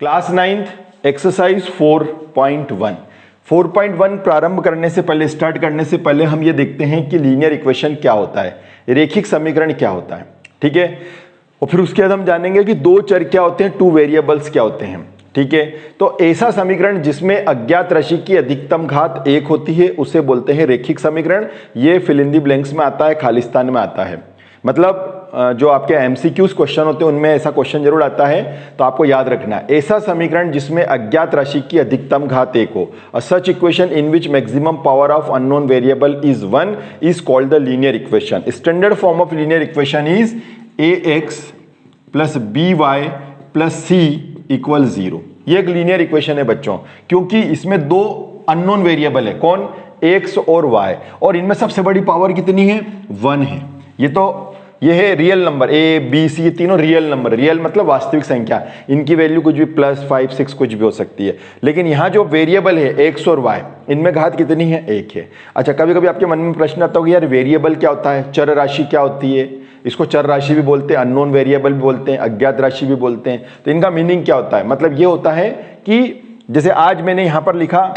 Class 9th exercise 4.1 4.1 प्रारंभ करने से पहले, स्टार्ट करने से पहले हम ये देखते हैं कि लीनियर इक्वेशन क्या होता है, रेखिक समीकरण क्या होता है। ठीक है, और फिर उसके बाद हम जानेंगे कि दो चर क्या होते हैं, टू वेरिएबल्स क्या होते हैं। ठीक है, तो ऐसा समीकरण जिसमें अज्ञात राशि की अधिकतम घात 1 होती है उसे बोलते हैं रेखिक समीकरण। ये फिल इन द ब्लैंक्स में आता है, खालिस्तान में आता है। मतलब जो आपके एमसीक्यूज क्वेश्चन होते हैं उनमें ऐसा क्वेश्चन जरूर आता है, तो आपको याद रखना है ऐसा समीकरण जिसमें अज्ञात राशि की अधिकतम घात 1 हो। A such equation in which maximum power of unknown variable is 1 is called the linear equation. Standard form of linear equation is ax plus by plus c equal 0। ये एक लीनियर इक्वेशन है बच्चों, क्योंकि इसमें दो अननोन वेरिएबल है, कौन, x और y, और इनमें सबसे बड़ी पावर कितनी है, 1 है। ये है real number a b c, ये तीनों रियल नंबर, रियल मतलब वास्तविक संख्या, इनकी वैल्यू कुछ भी प्लस 5 6 कुछ भी हो सकती है। लेकिन यहाँ जो वेरिएबल है x और y, इनमें घात कितनी है, 1 है। अच्छा, कभी कभी आपके मन में प्रश्न आता होगा यार वेरिएबल क्या होता है, चर राशि क्या होती है, इसको चर राशि भी बोलते हैं, अननोन वेरिएबल भी बोलते हैं, अज्ञात राशि भी बोलते हैं। तो इनका मीनिंग क्या होता है, मतलब ये होता है कि जैसे आज मैंने यहाँ पर लिखा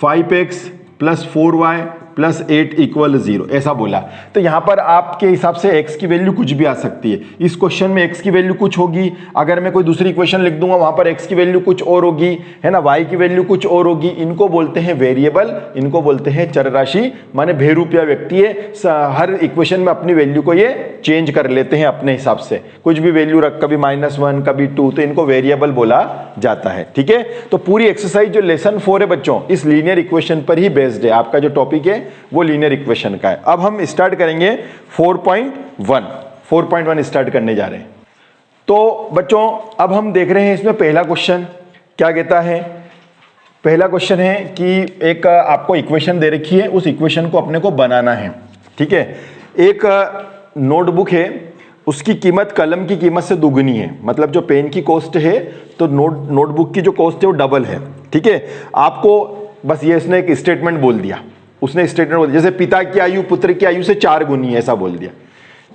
5x plus 4y plus 8 equal 0, ऐसा बोला, तो यहां पर आपके हिसाब से x की वैल्यू कुछ भी आ सकती है। इस क्वेश्चन में x की वैल्यू कुछ होगी, अगर मैं कोई दूसरी इक्वेशन लिख दूंगा वहां पर x की वैल्यू कुछ और होगी, है ना, y की वैल्यू कुछ और होगी। इनको बोलते हैं वेरिएबल, इनको बोलते हैं चर राशि, माने बेरूपिया व्यक्ति है, हर इक्वेशन में अपनी वैल्यू को ये चेंज कर लेते हैं अपने हिसाब से, कुछ भी वैल्यू रख, कभी -1 कभी 2, तो इनको वेरिएबल बोला जाता है। ठीक है, तो पूरी एक्सरसाइज जो लेसन 4 है बच्चों, इस लीनियर इक्वेशन पर ही बेस्ड है। आपका जो टॉपिक है वो लीनियर इक्वेशन का है। अब हम स्टार्ट करेंगे 4.1 स्टार्ट करने जा रहे हैं। तो बच्चों अब हम देख रहे हैं इसमें पहला क्वेश्चन क्या कहता है। पहला क्वेश्चन है कि एक आपको इक्वेशन दे रखी है, उस इक्वेशन को अपने को बनाना है। ठीक है, एक नोटबुक है, उसकी कीमत कलम की कीमत से दुगनी है, मतलब जो पेन की कॉस्ट है तो नोटबुक की जो कॉस्ट है वो डबल है। ठीक है, आपको बस ये इसने एक स्टेटमेंट बोल दिया, उसने स्टेटमेंट बोल दिया जैसे पिता की आयु पुत्र की आयु से 4 गुनी है, ऐसा बोल दिया,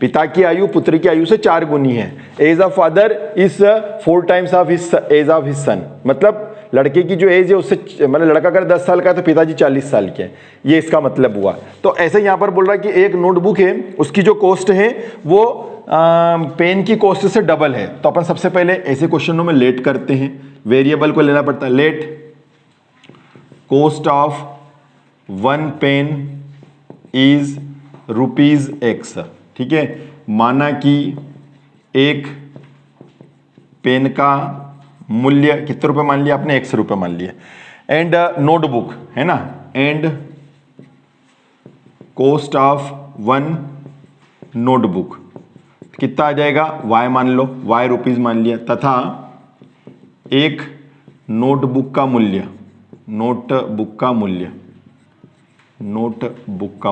पिता की आयु पुत्र की आयु से 4 गुनी है। Age of father is 4 times of his age of his son, मतलब लड़के की जो एज है उससे, मतलब लड़का अगर 10 साल का है तो पिताजी 40 साल के हैं, ये इसका मतलब हुआ। तो ऐसे यहां पर बोल रहा है कि एक नोटबुक है, उसकी जो कॉस्ट है वो पेन की कॉस्ट से डबल है। तो अपन सबसे पहले ऐसे क्वेश्चनों में लेट करते हैं, वेरिएबल को लेना पड़ता है। Let cost of 1 pen is ₹X। ठीक है, माना कि एक पेन का मूल्य कितने रुपए मान लिया आपने, ₹X मान लिया। एंड नोटबुक है ना, एंड कॉस्ट ऑफ 1 नोटबुक कितना आ जाएगा, Y मान लो, ₹Y मान लिया, तथा एक नोटबुक का मूल्य, नोटबुक का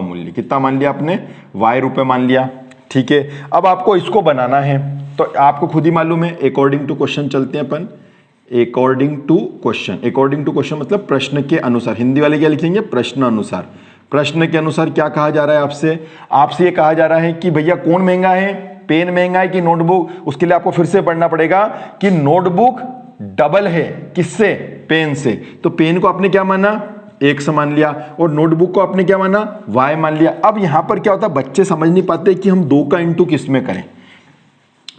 मूल्य कितना मान लिया आपने, ₹Y मान लिया। ठीक है, अब आपको इसको बनाना है, तो आपको खुद ही मालूम है, अकॉर्डिंग टू क्वेश्चन चलते हैं अपन। अकॉर्डिंग टू क्वेश्चन मतलब प्रश्न के अनुसार, हिंदी वाले क्या लिखेंगे, प्रश्न अनुसार। प्रश्न के अनुसार क्या कहा जा रहा है आपसे ये कहा जा रहा है कि भैया कौन महंगा है, पेन महंगा है कि नोटबुक। उसके लिए आपको फिर से पढ़ना पड़ेगा कि नोटबुक डबल है किससे, पेन से। तो पेन को आपने क्या माना, X मान लिया, और नोटबुक को आपने क्या माना, Y मान लिया। अब यहां पर क्या होता है, बच्चे समझ नहीं पाते कि हम 2 का इंटू किस में करें।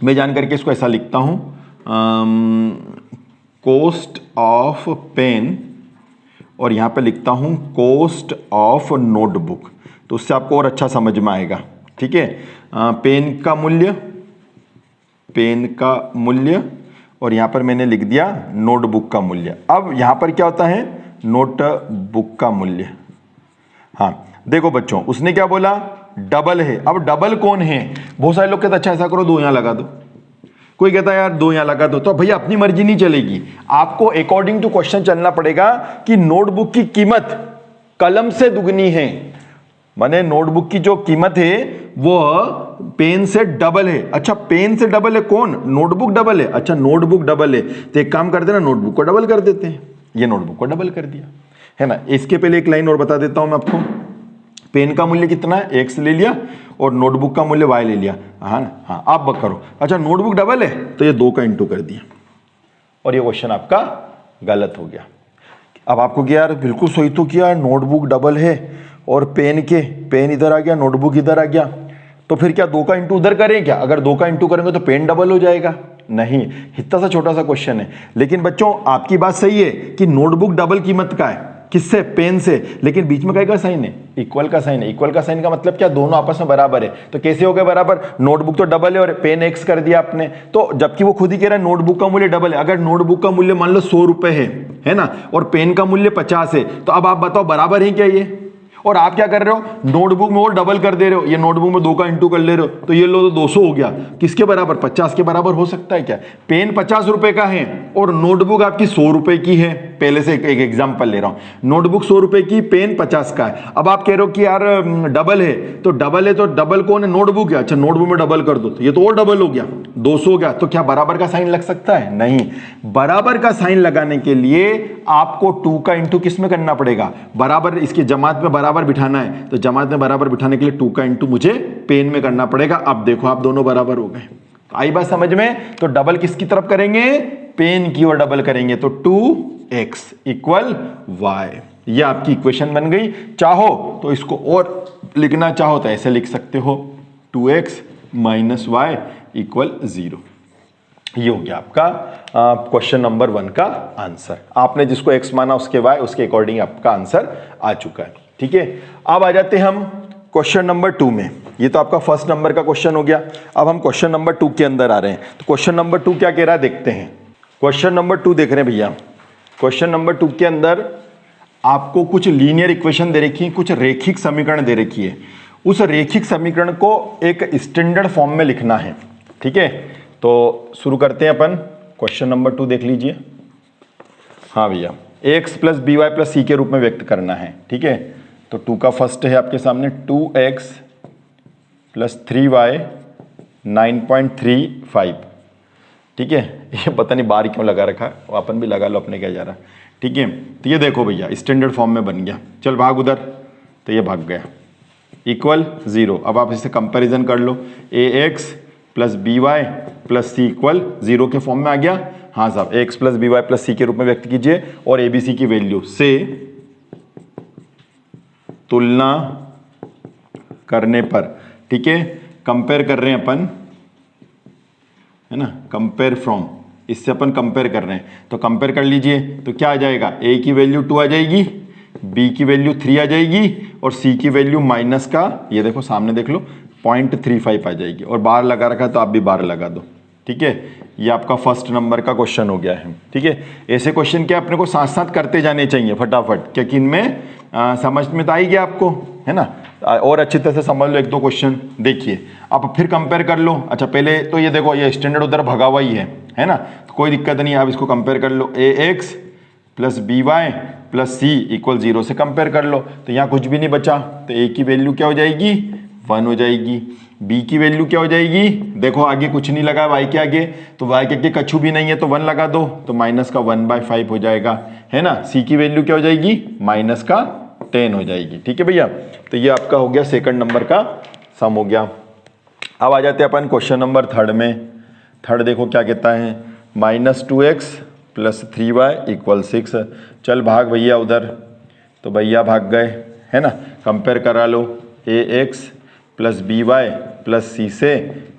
मैं जान करके इसको ऐसा लिखता हूं, कॉस्ट ऑफ पेन, और यहां पे लिखता हूं कॉस्ट ऑफ नोटबुक, तो उससे आपको और अच्छा समझ में आएगा। ठीक है, पेन का मूल्य और यहां पर मैंने लिख दिया नोटबुक का मूल्य। अब यहां पर क्या होता है, नोटबुक का मूल्य। हाँ देखो बच्चों, उसने क्या बोला, डबल है। अब डबल कौन है, बहुत सारे लोग कहते अच्छा ऐसा करो 2 यहां लगा दो, कोई कहता है यार 2 यहां लगा दो। तो भैया अपनी मर्जी नहीं चलेगी, आपको अकॉर्डिंग टू क्वेश्चन चलना पड़ेगा कि नोटबुक की कीमत कलम से दुगनी है, माने नोटबुक की जो कीमत है वो पेन से डबल है। अच्छा पेन से डबल है कौन, नोटबुक डबल है। अच्छा नोटबुक डबल है, तो एक काम करते हैं ना, नोटबुक को डबल कर देते हैं। ये नोटबुक को डबल कर दिया, है ना। इसके पहले एक लाइन और बता देता हूं मैं आपको, पेन का मूल्य कितना है, X ले लिया, और नोटबुक का मूल्य Y ले लिया, हाँ ना, हाँ आप करो। अच्छा नोटबुक डबल है तो ये 2 का इंटू कर दिया, और ये क्वेश्चन आपका गलत हो गया। अब आपको क्या यार बिल्कुल सही तो किया, नोटबुक डबल है और पेन इधर आ गया, नोटबुक इधर आ गया, तो फिर क्या 2 का इंटू उधर करें क्या? अगर 2 का इंटू करेंगे तो पेन डबल हो जाएगा? नहीं, इतना सा छोटा सा क्वेश्चन है। लेकिन बच्चों आपकी बात सही है कि नोटबुक डबल कीमत का है, किससे? पेन से, लेकिन बीच में का साइन है? इक्वल का साइन है। इक्वल का साइन का मतलब क्या? दोनों आपस में बराबर है। तो कैसे हो गए बराबर? नोटबुक तो डबल है और पेन एक्स कर दिया आपने, तो जबकि वो खुद ही कह रहा है नोटबुक का मूल्य डबल है। अगर नोटबुक का मूल्य मान लो 100 रुपए है ना, और पेन का मूल्य 50 है, तो अब आप बताओ बराबर है क्या ये? और आप क्या कर रहे हो? नोटबुक में और डबल कर दे रहे हो, ये नोटबुक में 2 का इंटू कर ले रहे हो, तो ये लो तो 200 हो गया। किसके बराबर? 50 के बराबर हो सकता है क्या? पेन 50 रुपए का है और नोटबुक आपकी 100 रुपए की है। पहले से एक एग्जांपल ले रहा हूं, नोटबुक 100 रुपए की, पेन 50 का है। अब आप कह रहे हो कि यार डबल है, तो डबल कौन है? नोटबुक है। अच्छा, नोटबुक में डबल कर दो तो ये तो और डबल हो गया, 200 हो गया। तो क्या बराबर का साइन लग सकता है? नहीं। बराबर का साइन लगाने के लिए आपको 2 का इंटू किस में करना पड़ेगा? बराबर, इसकी जमात में बराबर बिठाना है, तो जमात में बराबर बिठाने के लिए 2 का इंटू मुझे पेन में करना पड़ेगा। अब देखो आप दोनों बराबर हो गए। आई बात समझ में? तो डबल किसकी तरफ करेंगे? पेन की ओर डबल करेंगे, तो 2x इक्वल y। ये आपकी इक्वेशन बन गई। चाहो तो इसको और लिखना चाहो तो ऐसे लिख सकते हो, 2x माइनस y इक्वल 0। ये हो गया आपका क्वेश्चन नंबर 1 का आंसर। आपने जिसको x माना उसके y, उसके अकॉर्डिंग आपका आंसर आ चुका है। ठीक है, अब आ जाते हैं हम क्वेश्चन नंबर 2 में। ये तो आपका फर्स्ट नंबर का क्वेश्चन हो गया। अब हम क्वेश्चन नंबर 2 के अंदर आ रहे हैं। तो क्वेश्चन नंबर 2 क्या कह रहा है देखते हैं। क्वेश्चन नंबर 2 देख रहे हैं भैया। क्वेश्चन नंबर 2 के अंदर आपको कुछ लीनियर इक्वेशन दे रखी है, कुछ रेखिक समीकरण दे रखी है। उस रेखिक समीकरण को एक स्टैंडर्ड फॉर्म में लिखना है। ठीक है, तो शुरू करते हैं अपन। क्वेश्चन नंबर 2 देख लीजिए। हाँ भैया, x plus b y plus c के रूप में व्यक्त करना है। ठीक है, तो 2 का फर्स्ट है आपके सामने, 2x प्लस 3y 9.35। ठीक है, ये पता नहीं बार क्यों लगा रखा है, वो अपन भी लगा लो, अपने क्या जा रहा। ठीक है, तो ये देखो भैया स्टैंडर्ड फॉर्म में बन गया। चल भाग उधर, तो ये भाग गया, इक्वल 0। अब आप इससे कंपैरिजन कर लो, ax plus b y plus c equal 0 के फॉर्म में आ गया। हाँ साहब, x plus b y plus c के रूप में व्यक्त कीजिए और एबीसी की वैल्यू से तुलना करने पर, ठीक है, कंपेयर कर रहे हैं अपन, है ना, कंपेयर फ्रॉम, इससे अपन कंपेयर कर रहे हैं, तो कंपेयर कर लीजिए। तो क्या आ जाएगा? ए की वैल्यू 2 आ जाएगी, बी की वैल्यू 3 आ जाएगी और सी की वैल्यू माइनस का, ये देखो सामने देख लो, 0.35 आ जाएगी। और बार लगा रखा है तो आप भी बार लगा दो। ठीक है, ये आपका फर्स्ट नंबर का क्वेश्चन हो गया है। ठीक है, ऐसे क्वेश्चन क्या अपने को साथ साथ करते जाने चाहिए फटाफट, क्योंकि इनमें समझ में तो आई गया आपको, है ना, और अच्छी तरह से समझ लो। 1-2 क्वेश्चन देखिए, आप फिर कंपेयर कर लो। अच्छा, पहले तो ये देखो, ये स्टैंडर्ड उधर भगा हुआ ही है ना, तो कोई दिक्कत नहीं, आप इसको कंपेयर कर लो। ax plus b y plus c equal 0 से कंपेयर कर लो, तो यहाँ कुछ भी नहीं बचा, तो a की वैल्यू क्या हो जाएगी? 1 हो जाएगी। b की वैल्यू क्या हो जाएगी? देखो आगे कुछ नहीं लगा y के आगे, तो y के आगे कछु भी नहीं है, तो 1 लगा दो, तो माइनस का 1/5 हो जाएगा, है ना। c की वैल्यू क्या हो जाएगी? माइनस का 10 हो जाएगी। ठीक है भैया, तो ये आपका हो गया सेकंड नंबर का सम हो गया। अब आ जाते हैं अपन क्वेश्चन नंबर 3 में। थर्ड देखो क्या कहता है, -2x प्लस 3y इक्वल 6। चल भाग भैया उधर, तो भैया भाग गए, है ना। कंपेयर करा लो, ax plus b y plus c से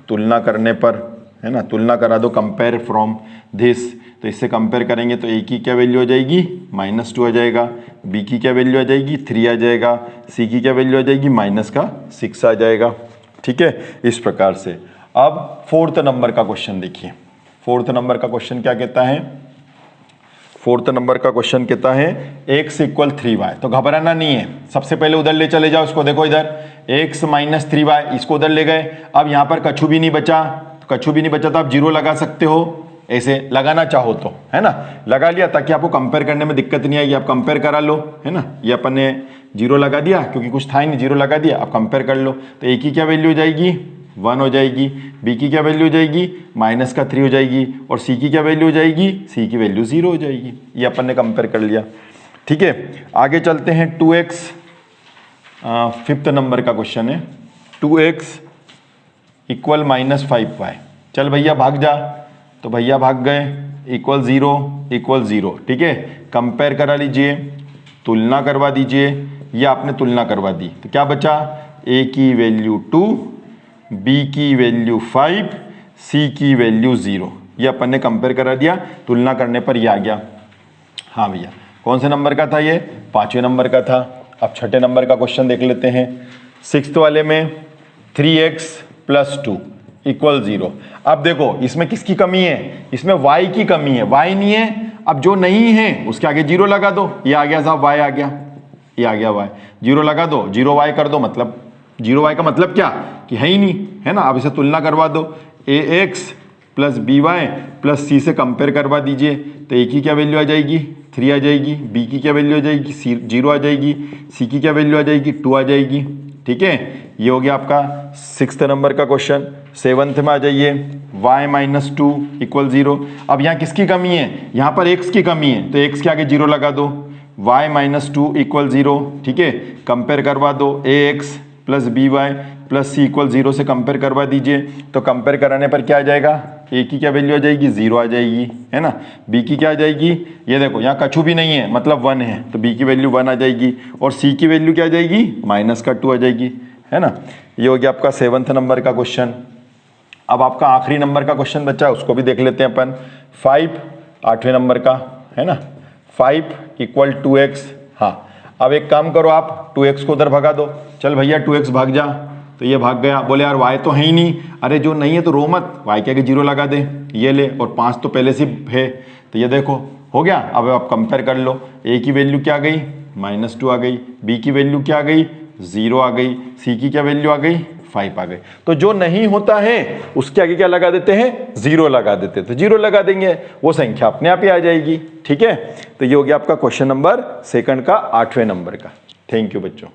तुलना करने पर, है ना, तुलना करा दो, कंपेयर फ्रॉम दिस। तो इससे कंपेयर करेंगे तो a की क्या वैल्यू आ जाएगी? -2 आ जाएगा, b की क्या वैल्यू आ जाएगी? 3 आ जाएगा, c की क्या वैल्यू आ जाएगी? -6 आ जाएगा। ठीक है, इस प्रकार से। अब फोर्थ नंबर का क्वेश्चन देखिए। फोर्थ नंबर का क्वेश्चन क्या कहता है? फोर्थ नंबर का क्वेश्चन कहता है x इक्वल 3y। तो घबराना नहीं है, सबसे पहले उधर ले चले जाओ इसको। देखो इधर x माइनस 3y, इसको उधर ले गए। अब यहाँ पर कछु भी नहीं बचा, कछु भी नहीं बचा, तो आप 0 लगा सकते हो, ऐसे लगाना चाहो तो, है ना, लगा लिया, ताकि आपको कंपेयर करने में दिक्कत नहीं आएगी। आप कंपेयर करा लो, है ना, ये अपन ने 0 लगा दिया क्योंकि कुछ था ही नहीं, 0 लगा दिया। आप कंपेयर कर लो, तो a की क्या वैल्यू हो जाएगी? 1 हो जाएगी, b की क्या वैल्यू हो जाएगी? -3 हो जाएगी, और c की क्या वैल्यू हो जाएगी? c की वैल्यू 0 हो जाएगी। ये अपन ने कंपेयर कर लिया। ठीक है, आगे चलते हैं। 2x, फिफ्थ नंबर का क्वेश्चन है, 2x इक्वल -5y। चल भैया भाग जा, तो भैया भाग गए, इक्वल ज़ीरो, ठीक है। कंपेयर करा लीजिए, तुलना करवा दीजिए, ये आपने तुलना करवा दी तो क्या बचा, ए की वैल्यू 2, बी की वैल्यू 5, सी की वैल्यू 0। ये अपन ने कंपेयर करा दिया, तुलना करने पर ये आ गया। हाँ भैया, कौन से नंबर का था ये, 5वें नंबर का था। अब 6ठे नंबर का क्वेश्चन देख लेते हैं। 6th वाले में 3x + 2 = 0। अब देखो इसमें किसकी कमी है, इसमें y की कमी है, y नहीं है। अब जो नहीं है उसके आगे 0 लगा दो, ये आ गया साहब y आ गया, ये आ गया y, 0 लगा दो, 0y कर दो, मतलब 0y का मतलब क्या कि है ही नहीं, है ना। अब इसे तुलना करवा दो, ax + by + c से कंपेयर करवा दीजिए तो a की क्या वैल्यू आ जाएगी, 3 आ जाएगी, b की क्या वैल्यू आ जाएगी, 0 आ जाएगी, c की क्या वैल्यू आ जाएगी, 2 आ जाएगी, ठीक है। ये हो गया आपका 6th नंबर का क्वेश्चन। 7th में आ जाइए, y - 2 = 0। अब यहाँ किसकी कमी है, यहाँ पर x की कमी है तो x के आगे 0 लगा दो, y - 2 = 0, ठीक है। कंपेयर करवा दो, ax + by + c = 0 से कंपेयर करवा दीजिए तो कंपेयर कराने पर क्या आ जाएगा, a की क्या वैल्यू आ जाएगी, 0 आ जाएगी, है ना। b की क्या आ जाएगी, ये देखो यहाँ कछु भी नहीं है मतलब 1 है तो b की वैल्यू 1 आ जाएगी, और c की वैल्यू क्या आ जाएगी, -2 आ जाएगी, है ना। ये हो गया आपका 7th नंबर का क्वेश्चन। अब आपका आखिरी नंबर का क्वेश्चन बचा है, उसको भी देख लेते हैं अपन। 5, 8वें नंबर का, है ना। 5 = 2x। हाँ, अब एक काम करो, आप 2x को उधर भगा दो, चल भैया 2x भाग जा, तो ये भाग गया। बोले यार y तो है ही नहीं, अरे जो नहीं है तो रो मत, y के आगे 0 लगा दे, ये ले, और 5 तो पहले से है तो ये देखो हो गया। अब आप कंपेयर कर लो, a की वैल्यू क्या आ गई, -2 आ गई, b की वैल्यू क्या आ गई, 0 आ गई, c की क्या वैल्यू आ गई, 5 आ गई। तो जो नहीं होता है उसके आगे क्या लगा देते हैं, 0 लगा देते हैं, तो 0 लगा देंगे, वो संख्या अपने आप ही आ जाएगी, ठीक है। तो ये हो गया आपका क्वेश्चन नंबर 2 का 8वें नंबर का। थैंक यू बच्चों।